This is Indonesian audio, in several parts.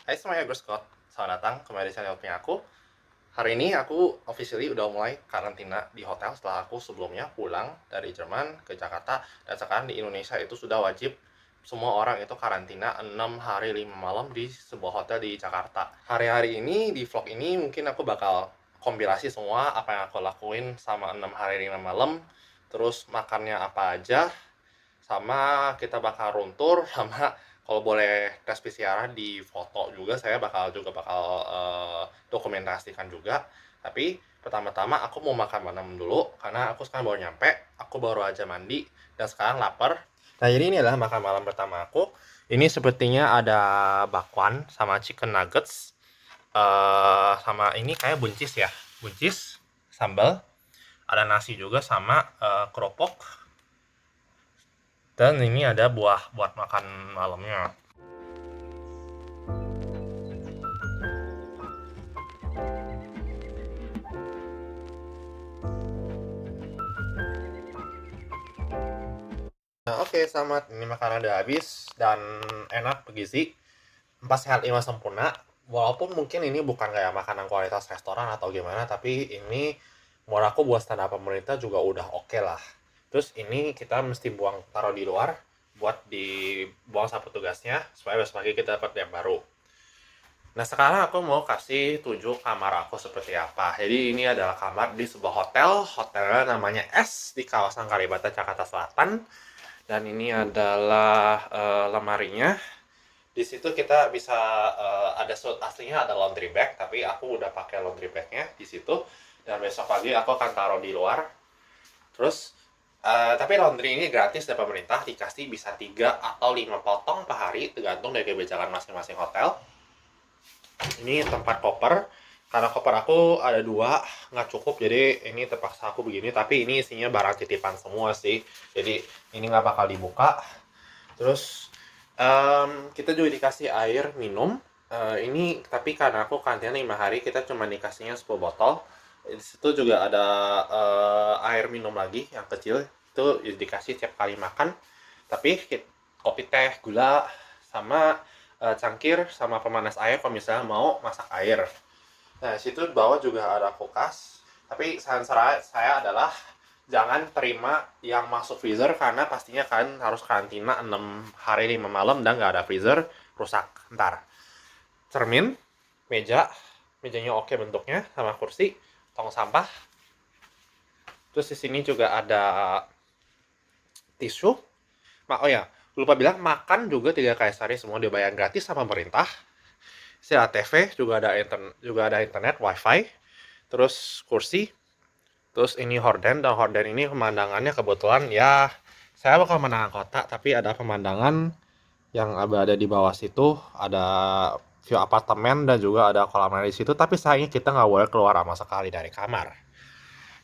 Hai semuanya, gue Scott. Selamat datang kembali di channel punya aku. Hari ini aku officially udah mulai karantina di hotel setelah aku sebelumnya pulang dari Jerman ke Jakarta. Dan sekarang di Indonesia itu sudah wajib semua orang itu karantina 6 hari 5 malam di sebuah hotel di Jakarta. Hari-hari ini, di vlog ini mungkin aku bakal kompilasi semua apa yang aku lakuin sama 6 hari 5 malam. Terus makannya apa aja, sama kita bakal runtur, sama kalau boleh tes PCR di foto juga, saya bakal dokumentasikan juga. Tapi pertama-tama aku mau makan malam dulu karena aku sekarang baru nyampe, aku baru aja mandi dan sekarang lapar. Nah, jadi ini adalah makan malam pertama aku. Ini sepertinya ada bakwan sama chicken nuggets, sama ini kayak buncis ya, buncis, sambal, ada nasi juga sama keropok, dan ini ada buah buat makan malamnya. Nah, oke, selamat. Ini makanan udah habis dan enak, bergizi. 4 sehat 5 sempurna. Walaupun mungkin ini bukan kayak makanan kualitas restoran atau gimana, tapi ini menurut aku buat standar pemerintah juga udah oke lah. Terus ini kita mesti buang, taruh di luar buat dibuang sama petugasnya supaya besok pagi kita dapat yang baru. Nah, sekarang aku mau kasih tunjuk kamar aku seperti apa. Jadi ini adalah kamar di sebuah hotel. Hotelnya namanya S di kawasan Kalibata, Jakarta Selatan. Dan ini adalah lemarinya. Di situ kita bisa ada suit aslinya, ada laundry bag, tapi aku udah pakai laundry bagnya di situ. Dan besok pagi aku akan taruh di luar. Terus tapi laundry ini gratis dari pemerintah, dikasih bisa 3 atau 5 potong per hari, tergantung dari kebijakan masing-masing hotel. Ini tempat koper, karena koper aku ada 2 nggak cukup, jadi ini terpaksa aku begini. Tapi ini isinya barang titipan semua sih, jadi ini nggak bakal dibuka. Terus kita juga dikasih air minum. Ini tapi karena aku karantina 5 hari, kita cuma dikasihnya 10 botol. Di situ juga ada air minum lagi yang kecil, itu dikasih tiap kali makan. Tapi kopi teh, gula, sama cangkir, sama pemanas air kalau misalnya mau masak air. Nah, situ di bawah juga ada kulkas. Tapi saran saya adalah jangan terima yang masuk freezer, karena pastinya kan harus karantina 6 hari 5 malam dan nggak ada freezer, rusak ntar. Cermin, meja, mejanya oke bentuknya, sama kursi, tong sampah. Terus di sini juga ada tisu. Oh ya, lupa bilang, makan juga 3 kali sehari semua dibayar gratis sama pemerintah. Secara TV juga ada internet, wifi. Terus kursi. Terus ini horden, dan horden ini pemandangannya kebetulan ya, saya bakal pemandangan kota, tapi ada pemandangan yang ada di bawah situ, ada view apartemen dan juga ada kolam air di situ. Tapi sayangnya kita nggak boleh keluar sama sekali dari kamar.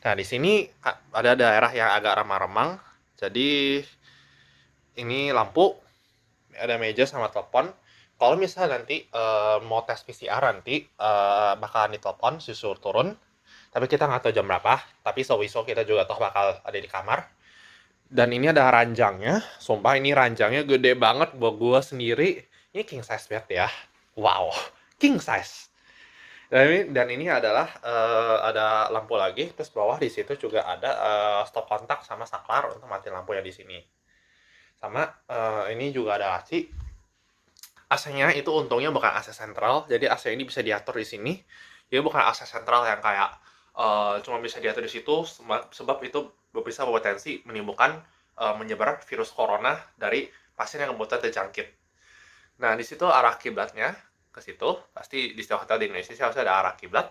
Nah, di sini ada daerah yang agak remang-remang, jadi ini lampu, ada meja sama telepon. Kalau misalnya nanti mau tes PCR nanti bakalan ditelepon, susul turun. Tapi kita nggak tahu jam berapa. Tapi so kita juga toh bakal ada di kamar. Dan ini ada ranjangnya. Sumpah ini ranjangnya gede banget buat gue sendiri. Ini king size bed ya. Wow, king size. Dan ini adalah ada lampu lagi. Terus bawah di situ juga ada stop kontak sama saklar untuk mati lampunya di sini. Sama ini juga ada AC. AC-nya itu untungnya bukan AC sentral, jadi AC ini bisa diatur di sini. Jadi bukan AC sentral yang kayak cuma bisa diatur di situ, sebab itu bisa berpotensi menimbulkan menyebar virus corona dari pasien yang kemudian terjangkit. Nah, di situ arah kiblatnya ke situ, pasti di setiap hotel di Indonesia harus ada arah kiblat.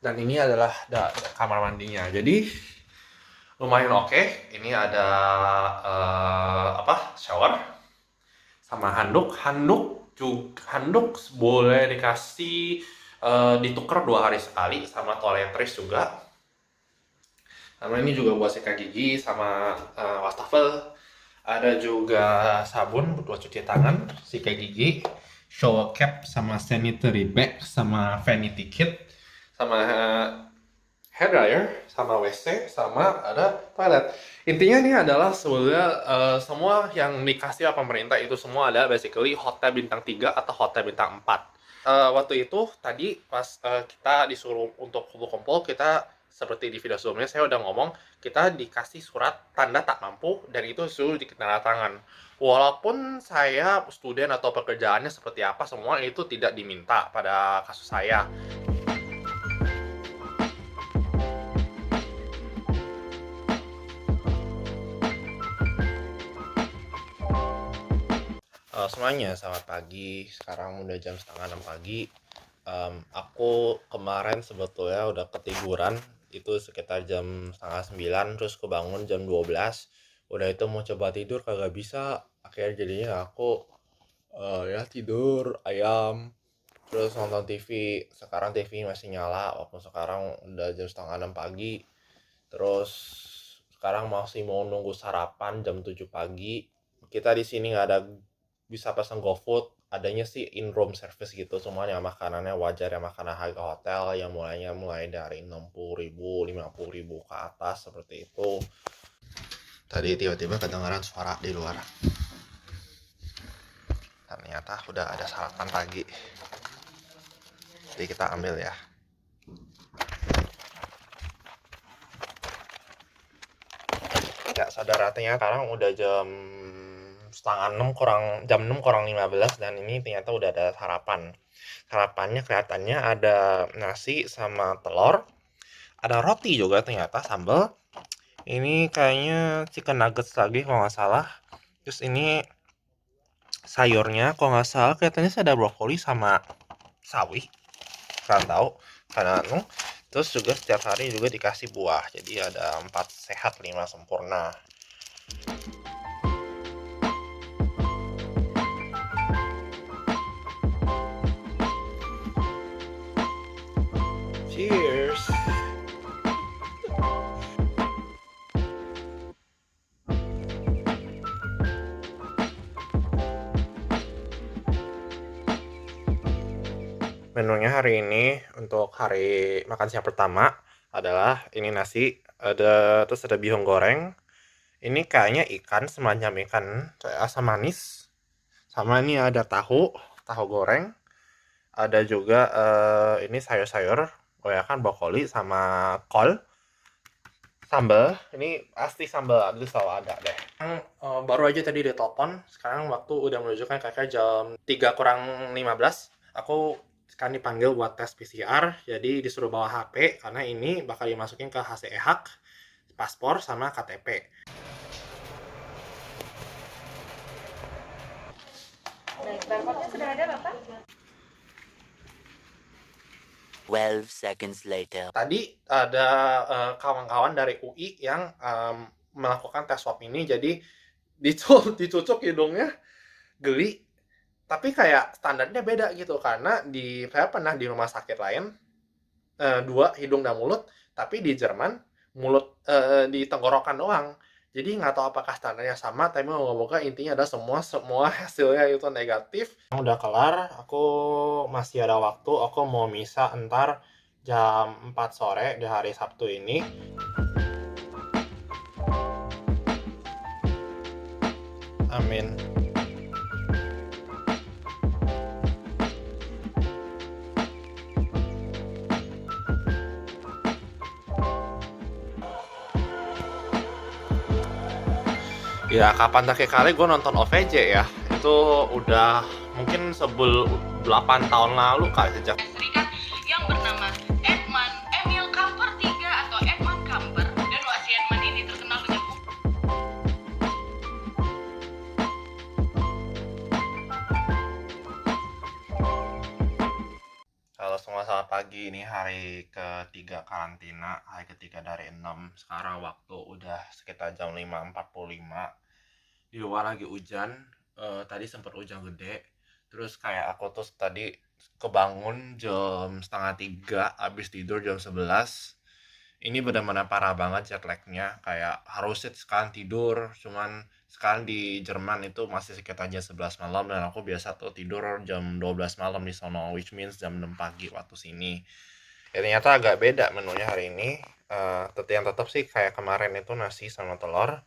Dan ini adalah kamar mandinya. Jadi lumayan oke. Ini ada shower sama handuk boleh dikasih ditukar 2 hari sekali, sama toiletries juga. Sama ini juga buat sikat gigi sama wastafel. Ada juga sabun buat cuci tangan, sikat gigi, shower cap, sama sanitary bag, sama vanity kit, sama hair dryer, sama WC, sama ada toilet. Intinya ini adalah sebenarnya semua yang dikasih oleh pemerintah itu semua ada basically hotel bintang 3 atau hotel bintang 4. Waktu itu tadi pas kita disuruh untuk kumpul-kumpul, kita seperti di video sebelumnya saya udah ngomong, kita dikasih surat tanda tak mampu dan itu suruh ditandatangan. Walaupun saya student atau pekerjaannya seperti apa, semua itu tidak diminta pada kasus saya. Semuanya, selamat pagi. Sekarang udah jam setengah 6 pagi. Aku kemarin sebetulnya udah ketiduran. Itu sekitar jam setengah 9, terus kebangun jam 12. Udah itu mau coba tidur, kagak bisa. Akhirnya jadinya aku ya tidur, ayam. Terus nonton TV. Sekarang TV masih nyala, walaupun sekarang udah jam setengah 6 pagi. Terus sekarang masih mau nunggu sarapan jam 7 pagi. Kita di sini nggak ada bisa pesan GoFood, adanya sih in room service gitu, cuman yang makanannya wajar ya, makanan harga hotel yang mulai dari 60.000 50.000 ke atas seperti itu. Tadi tiba-tiba kedengaran suara di luar, ternyata udah ada sarapan pagi, jadi kita ambil ya. Ya saudara, ternyata sekarang udah setengah 6 kurang, jam 6 kurang 15, dan ini ternyata udah ada sarapan. Sarapannya kelihatannya ada nasi sama telur, ada roti juga ternyata, sambal. Ini kayaknya chicken nuggets lagi kalau nggak salah. Terus ini sayurnya kalau nggak salah kelihatannya sih ada brokoli sama sawi. Kalian tahu karena terus juga setiap hari juga dikasih buah. Jadi ada 4 sehat 5 sempurna. Cheers. Menunya hari ini untuk hari makan siang pertama adalah ini nasi, terus ada bihun goreng. Ini kayaknya ikan, semacam ikan asam manis. Sama ini ada tahu goreng. Ada juga ini sayur-sayur, kan brokoli sama kol. Sambal, ini pasti sambal itu selalu ada deh. Baru aja tadi ditelepon, sekarang waktu udah menunjukkan kakak jam 3 kurang 15. Aku sekarang dipanggil buat tes PCR, jadi disuruh bawa HP, karena ini bakal dimasukin ke HCE Hak, paspor, sama KTP. Baik, barcode-nya sudah ada, Bapak? 12 seconds later. Tadi ada kawan-kawan dari UI yang melakukan tes swab ini, jadi dicucuk hidungnya, geli, tapi kayak standarnya beda gitu, karena saya pernah di rumah sakit lain, 2 hidung dan mulut, tapi di Jerman mulut di tenggorokan doang. Jadi nggak tahu apakah standarnya sama, tapi moga-moga intinya ada semua hasilnya itu negatif. Udah kelar, aku masih ada waktu, aku mau misa entar jam 4 sore di hari Sabtu ini. Amin. Ya kapan terakhir kali gue nonton OVJ ya? Itu udah mungkin 8 tahun lalu kali, sejak Serikat yang bernama Edmund Emil Kamper III atau Edmund Kamper. Dan si Edmund ini terkenal dengan Halo semua, selamat pagi. Ini hari ketiga karantina, hari ketiga dari 6. Sekarang waktu udah sekitar jam 5.45. Di luar lagi hujan. Tadi sempat hujan gede. Terus kayak aku tuh tadi kebangun jam setengah 3, habis tidur jam 11. Ini benar-benar parah banget jet lag-nya. Kayak harusnya sekarang tidur, cuman sekarang di Jerman itu masih sekitar jam 11 malam, dan aku biasa tuh tidur jam 12 malam di sono, which means jam 6 pagi waktu sini. Ya, ternyata agak beda menunya hari ini. Yang tetap sih kayak kemarin itu nasi sama telur.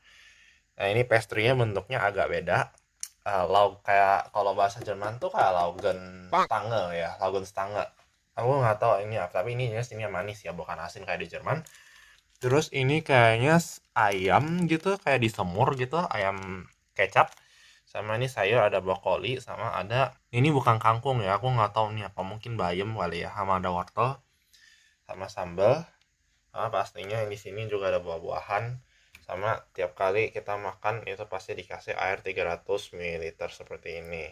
Nah, ini pastry-nya bentuknya agak beda. Lauk kayak kalau bahasa Jerman tuh kayak Laugenstange ya, Laugenstange. Aku nggak tahu ini apa, tapi ini jenis ini yang manis ya, bukan asin kayak di Jerman. Terus ini kayaknya ayam gitu, kayak disemur gitu, ayam kecap. Sama ini sayur ada brokoli, sama ada ini bukan kangkung ya, aku nggak tahu nih apa, mungkin bayam kali ya, sama ada wortel, sama sambal. Sama pastinya di sini juga ada buah-buahan. Sama tiap kali kita makan itu pasti dikasih air 300 ml seperti ini.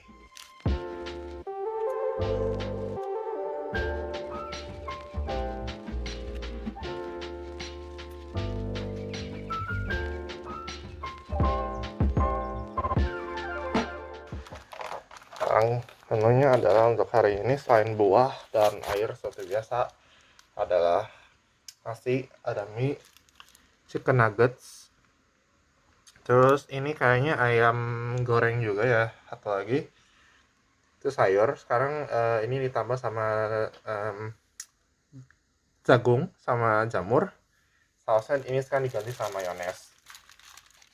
Sekarang menunya adalah untuk hari ini selain buah dan air seperti biasa adalah nasi, ada mie, chicken nuggets. Terus ini kayaknya ayam goreng juga ya, satu lagi. Itu sayur. Sekarang ini ditambah sama jagung sama jamur. Sausnya ini sekarang diganti sama mayones.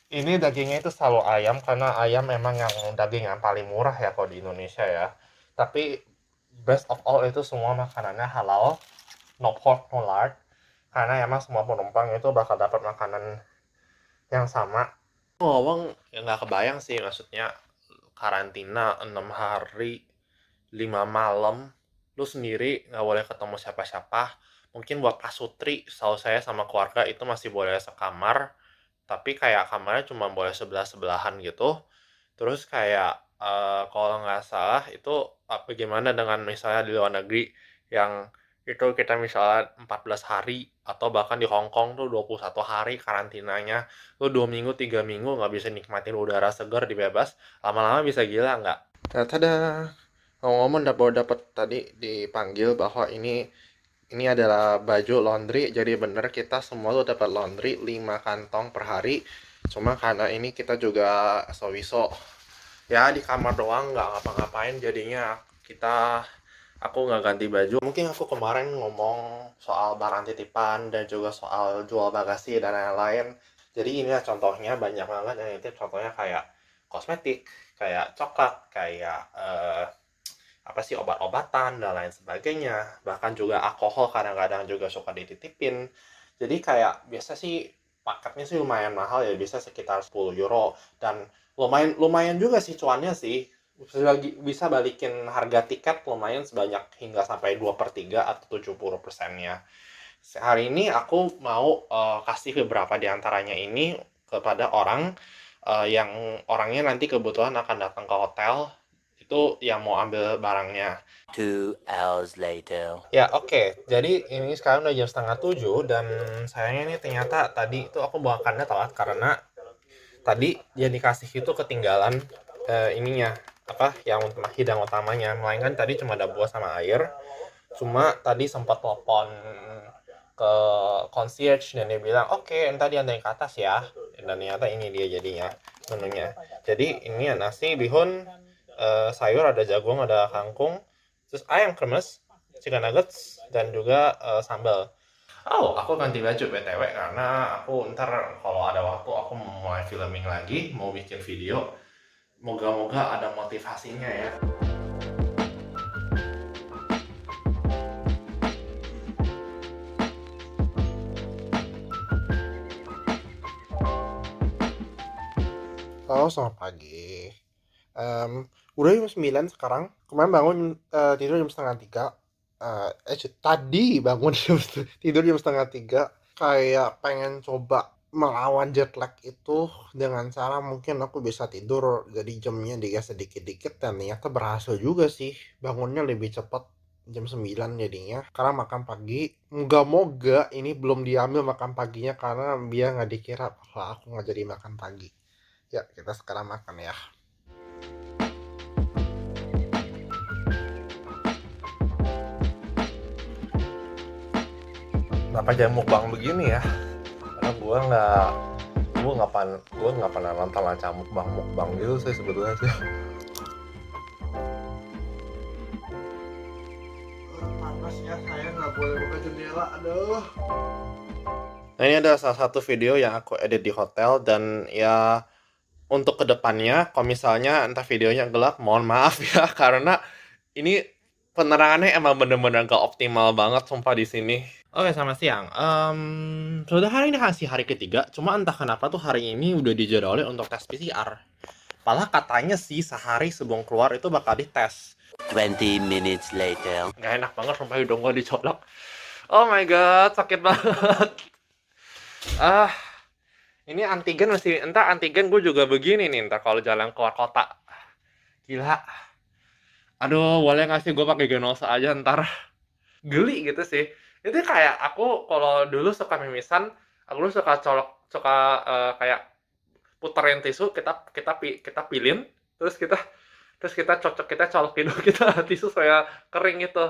Ini dagingnya itu selalu ayam karena ayam memang yang daging yang paling murah ya kalau di Indonesia ya. Tapi best of all itu semua makanannya halal, no pork, no lard. Karena emang semua penumpang itu bakal dapat makanan yang sama. Ngomong ya nggak kebayang sih, maksudnya karantina 6 hari 5 malam, lu sendiri nggak boleh ketemu siapa-siapa. Mungkin buat pasutri, setahu saya sama keluarga itu masih boleh sekamar, tapi kayak kamarnya cuma boleh sebelah-sebelahan gitu. Terus kayak kalau nggak salah itu bagaimana dengan misalnya di luar negeri yang itu kita misalnya 14 hari atau bahkan di Hong Kong tuh 21 hari karantinanya, lu 2 minggu 3 minggu nggak bisa nikmatin udara segar di bebas, lama-lama bisa gila nggak? Tada, ngomong-ngomong dapat tadi dipanggil bahwa ini adalah baju laundry, jadi bener kita semua tuh dapat laundry 5 kantong per hari. Cuma karena ini kita juga sowiso ya di kamar doang nggak ngapa-ngapain, jadinya aku nggak ganti baju. Mungkin aku kemarin ngomong soal barang titipan dan juga soal jual bagasi dan lain-lain. Jadi ini ya contohnya, banyak banget yang nitip, contohnya kayak kosmetik, kayak coklat, kayak apa sih, obat-obatan dan lain sebagainya. Bahkan juga alkohol kadang-kadang juga suka dititipin. Jadi kayak biasa sih paketnya sih lumayan mahal ya, bisa sekitar 10 euro, dan lumayan juga sih cuannya sih. Bisa balikin harga tiket lumayan sebanyak hingga sampai 2/3 atau 70%-nya. Hari ini aku mau kasih beberapa di antaranya ini kepada orang yang orangnya nanti kebetulan akan datang ke hotel itu yang mau ambil barangnya. 2 hours later. Ya, oke. Jadi ini sekarang udah jam setengah 7 dan sayangnya ini ternyata tadi itu aku bawakannya telat karena tadi dia dikasih itu ketinggalan ininya apa yang hidang utamanya. Melainkan tadi cuma ada buah sama air. Cuma tadi sempat telepon ke concierge dan dia bilang oke, ntar diantarin ke atas ya. Dan ternyata ini dia jadinya menunya. Jadi ini ya nasi, bihun, sayur, ada jagung, ada kangkung, terus ayam kremes, chicken nuggets, dan juga sambal. Oh, aku ganti baju BTW karena aku ntar kalau ada waktu aku mau mulai filming lagi, mau bikin video. Moga-moga ada motivasinya ya. Halo, selamat pagi. Udah jam 9 sekarang. Kemarin bangun tidur jam setengah 3. Tadi bangun tidur jam setengah 3. Kayak pengen coba melawan jet lag itu dengan cara mungkin aku bisa tidur jadi jamnya digas sedikit-dikit, dan ternyata berhasil juga sih. Bangunnya lebih cepat jam 9 jadinya karena makan pagi. Moga-moga ini belum diambil makan paginya karena biar nggak dikira kalau aku nggak jadi makan pagi. Ya, kita sekarang makan ya. Kenapa jadi mukbang begini ya? Karena gue nggak pernah nonton acara mukbang gitu sih sebetulnya sih. Panas Ya saya nggak boleh buka jendela, aduh. Nah ini ada salah satu video yang aku edit di hotel dan ya untuk kedepannya kalau misalnya entah videonya gelap mohon maaf ya karena ini penerangannya emang bener-bener gak optimal banget sumpah di sini. Oke, selamat siang. Sudah hari ini masih hari ketiga, cuma entah kenapa tuh hari ini udah dijadwalin untuk tes PCR. Padahal katanya sih sehari sebelum keluar itu bakal dites. 20 minutes later. Gak enak banget sumpah hidung gue dicolok. Oh my god, sakit banget. Ah, ini antigen masih, entah antigen gue juga begini nih ntar kalau jalan keluar kota. Gila. Aduh, boleh gak sih gue pakai Genosa aja ntar? Geli gitu sih. Itu kayak aku kalau dulu suka mimisan, aku dulu suka suka kayak puterin tisu, kita pilin, terus kita kita colokin dulu kita tisu supaya kering gitu.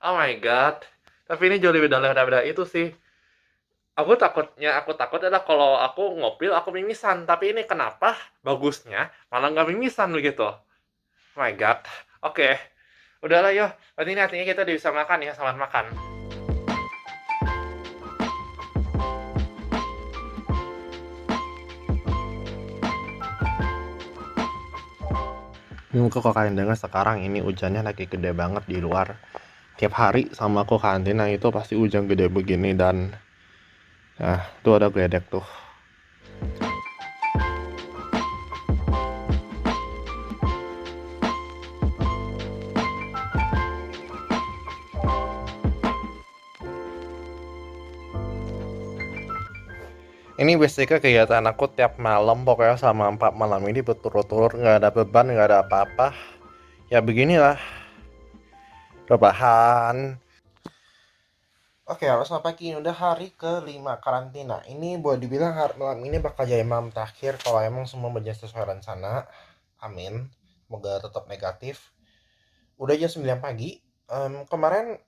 Oh my god. Tapi ini jauh lebih daripada itu sih. Aku takut adalah kalau aku ngopil aku mimisan, tapi ini kenapa bagusnya malah nggak mimisan begitu. Oh my god. Oke. Udahlah yo. Berarti ini artinya kita udah bisa makan ya, selamat makan. Mungkin kok kalian dengar sekarang ini hujannya lagi gede banget di luar. Tiap hari sama aku karantina itu pasti hujan gede begini dan nah, tuh ada geledek tuh. Ini basicnya kegiatan aku tiap malam, pokoknya selama 4 malam ini berturut-turut, nggak ada beban, nggak ada apa-apa. Ya beginilah, rebahan. Oke, selamat pagi. Udah hari ke-5 karantina. Ini boleh dibilang malam ini bakal jadi malam terakhir kalau emang semua berjalan sesuai rencana. Amin. Semoga tetap negatif. Udah jam 9 pagi. Kemarin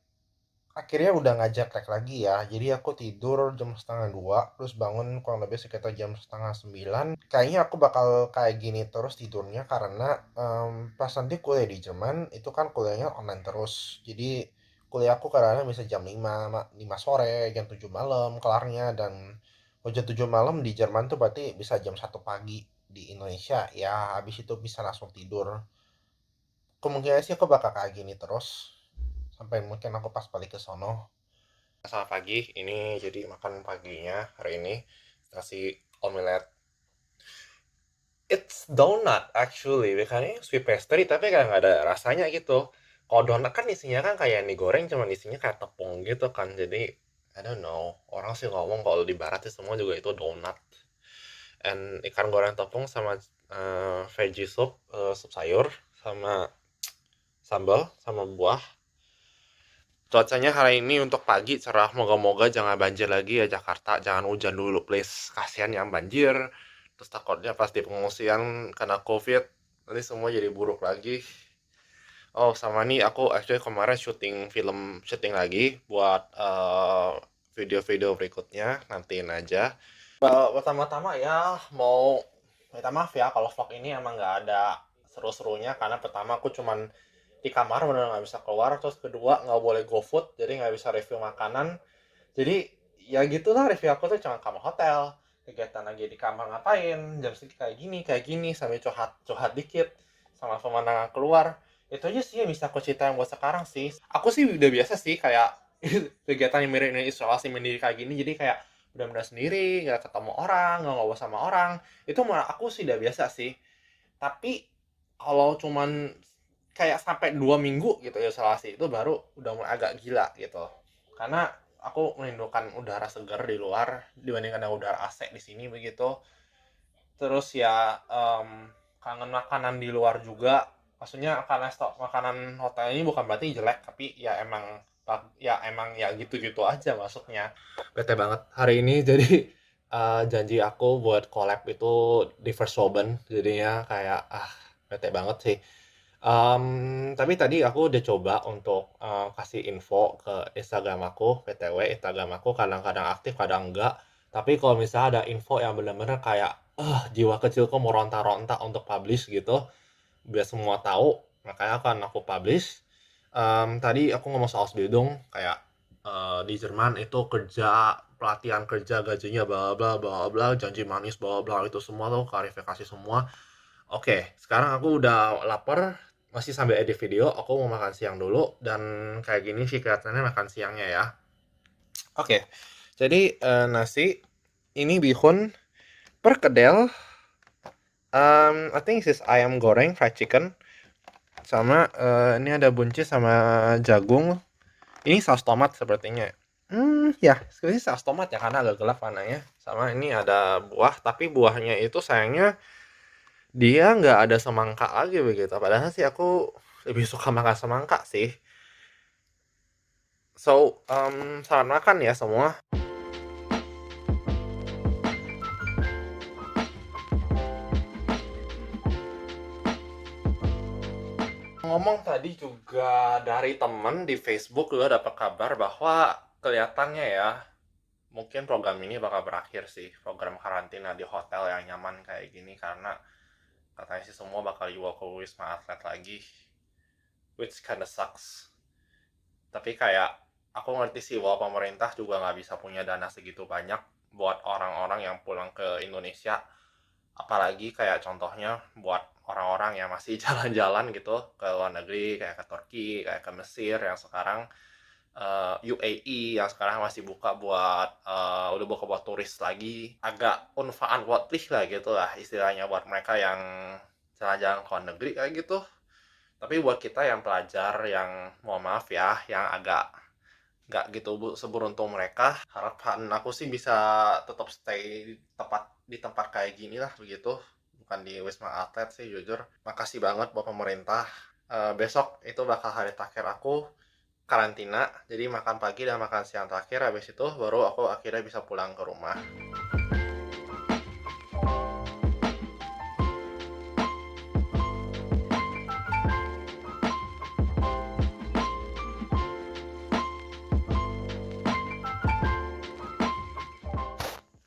akhirnya udah ngajak tek lagi ya, jadi aku tidur jam setengah 2 terus bangun kurang lebih sekitar jam setengah 9. Kayaknya aku bakal kayak gini terus tidurnya karena pas nanti kuliah di Jerman itu kan kuliahnya online terus, jadi kuliah aku kadang bisa jam 5 sore, jam 7 malam kelarnya, dan kalau jam 7 malam di Jerman tuh berarti bisa jam 1 pagi di Indonesia ya, habis itu bisa langsung tidur. Kemungkinan sih aku bakal kayak gini terus sampai mungkin aku pas balik ke sono. Selamat pagi, ini jadi makan paginya hari ini nasi omelet. It's donut actually, bukannya sweet pastry tapi kayak nggak ada rasanya gitu. Kalau donat kan isinya kan kayak mie goreng, cuman isinya kayak tepung gitu kan. Jadi I don't know, orang sih ngomong kalau di barat sih semua juga itu donat. And ikan goreng tepung sama veggie soup, sup sayur, sama sambal, sama buah. Cuacanya hari ini untuk pagi cerah, moga-moga jangan banjir lagi ya Jakarta, jangan hujan dulu please, kasihan yang banjir, terus takutnya pas di pengungsian karena covid nanti semua jadi buruk lagi. Oh sama nih aku actually kemarin syuting lagi buat video-video berikutnya, nantiin aja. Pertama-tama ya mau minta maaf ya kalau vlog ini emang nggak ada seru-serunya karena pertama aku cuman di kamar bener nggak bisa keluar, terus kedua nggak boleh GoFood jadi nggak bisa review makanan, jadi ya gitulah review aku tuh cuma kamar hotel, kegiatan lagi di kamar ngapain jam segini kayak gini sambil curhat dikit sama pemandangan keluar, itu aja sih yang bisa aku ceritain buat sekarang sih. Aku sih udah biasa sih kayak kegiatan yang mirip ini isolasi mandiri kayak gini, jadi kayak benar-benar sendiri, nggak ketemu orang, nggak ngobrol sama orang, itu malah aku sih udah biasa sih. Tapi kalau cuman kayak sampai 2 minggu gitu isolasi itu baru udah mulai agak gila gitu, karena aku merindukan udara segar di luar dibandingkan dengan udara AC di sini begitu. Terus ya kangen makanan di luar juga, maksudnya karena stok makanan hotel ini bukan berarti jelek, tapi ya emang ya gitu-gitu aja maksudnya. Bete banget hari ini jadi janji aku buat collab itu di First Woman, jadinya kayak bete banget sih. Tapi tadi aku udah coba untuk kasih info ke Instagram aku, BTW Instagram aku kadang-kadang aktif, kadang enggak. Tapi kalau misalnya ada info yang benar-benar kayak jiwa kecilku mau ronta-ronta untuk publish gitu, biar semua tahu, makanya akan aku publish. Tadi aku ngomong soal Ausbildung, kayak di Jerman itu kerja, pelatihan kerja, gajinya bla bla bla bla, janji manis bla bla, itu semua tuh klarifikasi semua. Oke, sekarang aku udah lapar, masih sambil edit video, aku mau makan siang dulu, dan kayak gini sih kelihatannya makan siangnya ya. Oke, jadi nasi, ini bihun, perkedel, I think this is ayam goreng, fried chicken, sama ini ada buncis sama jagung. Ini saus tomat sepertinya. Ya, sebenarnya saus tomat ya karena agak gelap warnanya. Sama ini ada buah, tapi buahnya itu sayangnya dia nggak ada semangka lagi begitu. Padahal sih aku lebih suka makan semangka sih. So, selamat makan ya semua. Ngomong tadi juga dari temen di Facebook juga dapat kabar bahwa kelihatannya ya mungkin program ini bakal berakhir sih, program karantina di hotel yang nyaman kayak gini, karena katanya sih semua bakal dibawa ke Wisma Atlet lagi, which kinda sucks. Tapi kayak aku ngerti sih bahwa pemerintah juga nggak bisa punya dana segitu banyak buat orang-orang yang pulang ke Indonesia, apalagi kayak contohnya buat orang-orang yang masih jalan-jalan gitu ke luar negeri, kayak ke Turki, kayak ke Mesir yang sekarang UAE yang sekarang masih buka buat udah buka buat turis lagi, agak unverantwortlich lah gitu lah istilahnya buat mereka yang jalan-jalan ke luar negeri kayak gitu. Tapi buat kita yang pelajar yang mohon maaf ya, yang agak nggak gitu seberuntung mereka, harapan aku sih bisa tetap stay di tempat kayak gini lah begitu, bukan di Wisma Atlet sih jujur. Makasih banget buat pemerintah. Besok itu bakal hari terakhir aku karantina, jadi makan pagi dan makan siang terakhir, habis itu baru aku akhirnya bisa pulang ke rumah.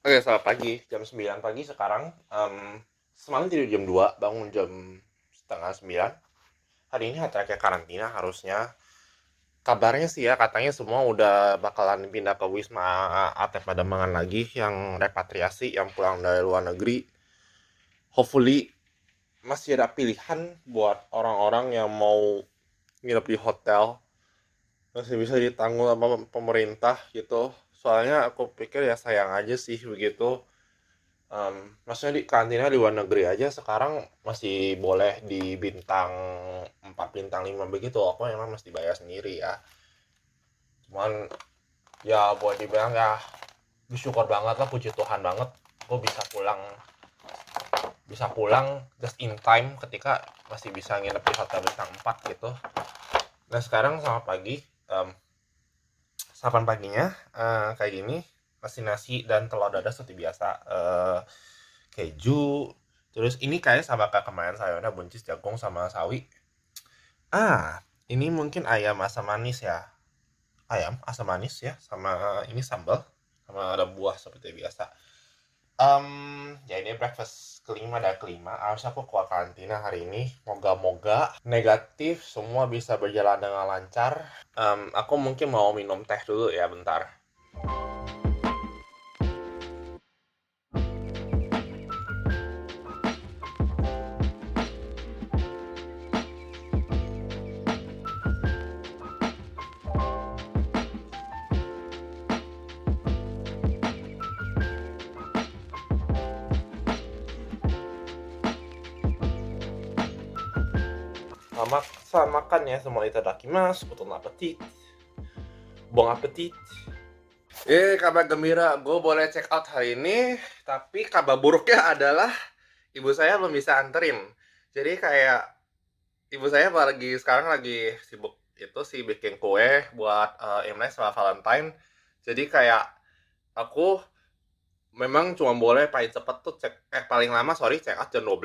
Oke, selamat pagi, jam 9 pagi sekarang. Semalam tidur jam 2, bangun jam setengah 9. Hari ini hari terakhir karantina harusnya. Kabarnya sih ya, katanya semua udah bakalan pindah ke Wisma Atlet Pademangan lagi, yang repatriasi, yang pulang dari luar negeri. Hopefully masih ada pilihan buat orang-orang yang mau nginep di hotel, masih bisa ditanggung sama pemerintah gitu. Soalnya aku pikir ya sayang aja sih begitu. Maksudnya di karantina di luar negeri aja sekarang masih boleh di bintang 4 bintang 5 begitu. Aku memang mesti bayar sendiri ya. Cuman ya boleh dibilang ya bersyukur banget lah, puji Tuhan banget gue bisa pulang just in time ketika masih bisa nginep di hotel bintang 4 gitu. Nah sekarang selamat pagi. Sarapan paginya kayak gini, nasi dan telur dadar seperti biasa, keju, terus ini kayak sama kayak kemarin sayurnya buncis, jagung sama sawi. Ini mungkin ayam asam manis ya, ayam asam manis ya, sama ini sambal, sama ada buah seperti biasa. Ya ini breakfast kelima, harusnya aku keluar karantina hari ini, moga-moga negatif, semua bisa berjalan dengan lancar. Aku mungkin mau minum teh dulu ya bentar. Selamat makan ya semua, itadakimasu, bon appetit. Bon appetit. Kabar gembira, gue boleh check out hari ini, tapi kabar buruknya adalah ibu saya belum bisa anterin. Jadi kayak ibu saya sekarang lagi sibuk itu sih bikin kue buat Imlek sama Valentine. Jadi kayak aku memang cuma boleh paling cepet tuh paling lama check out jam 12.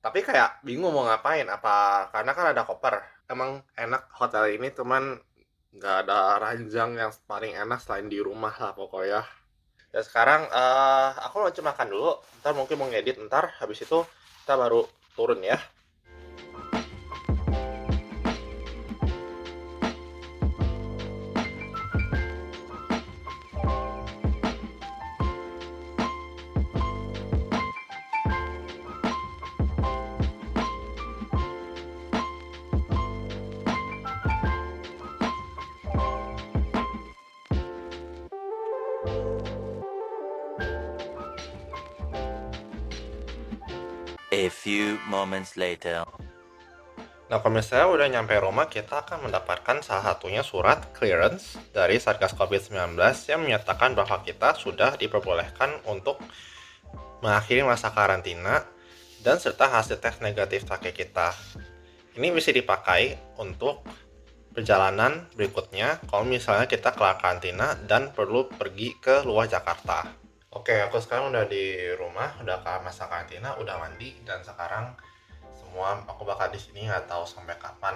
Tapi kayak bingung mau ngapain, apa karena kan ada koper. Emang enak hotel ini, cuman nggak ada ranjang yang paling enak selain di rumah lah pokoknya. Dan sekarang aku lanjut makan dulu, ntar mungkin mau ngedit ntar, habis itu kita baru turun ya. A few moments later. Nah, kalau misalnya udah nyampe rumah, kita akan mendapatkan salah satunya surat clearance dari Satgas COVID-19 yang menyatakan bahwa kita sudah diperbolehkan untuk mengakhiri masa karantina dan serta hasil tes negatif terakhir kita. Ini bisa dipakai untuk perjalanan berikutnya kalau misalnya kita kelar karantina dan perlu pergi ke luar Jakarta. Oke, aku sekarang udah di rumah, udah kelar masa karantina, udah mandi, dan sekarang semua aku bakal di sini nggak tahu sampai kapan.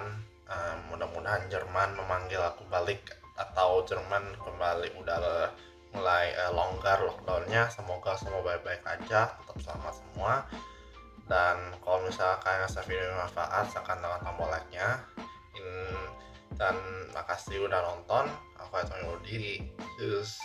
Mudah-mudahan Jerman memanggil aku balik atau Jerman kembali udah mulai longgar lockdownnya. Semoga semua baik-baik aja, tetap selamat semua. Dan kalau misalnya kalian ngerasa video ini bermanfaat, silahkan tekan tombol like-nya. Dan makasih udah nonton. Aku Tony undur diri. Terus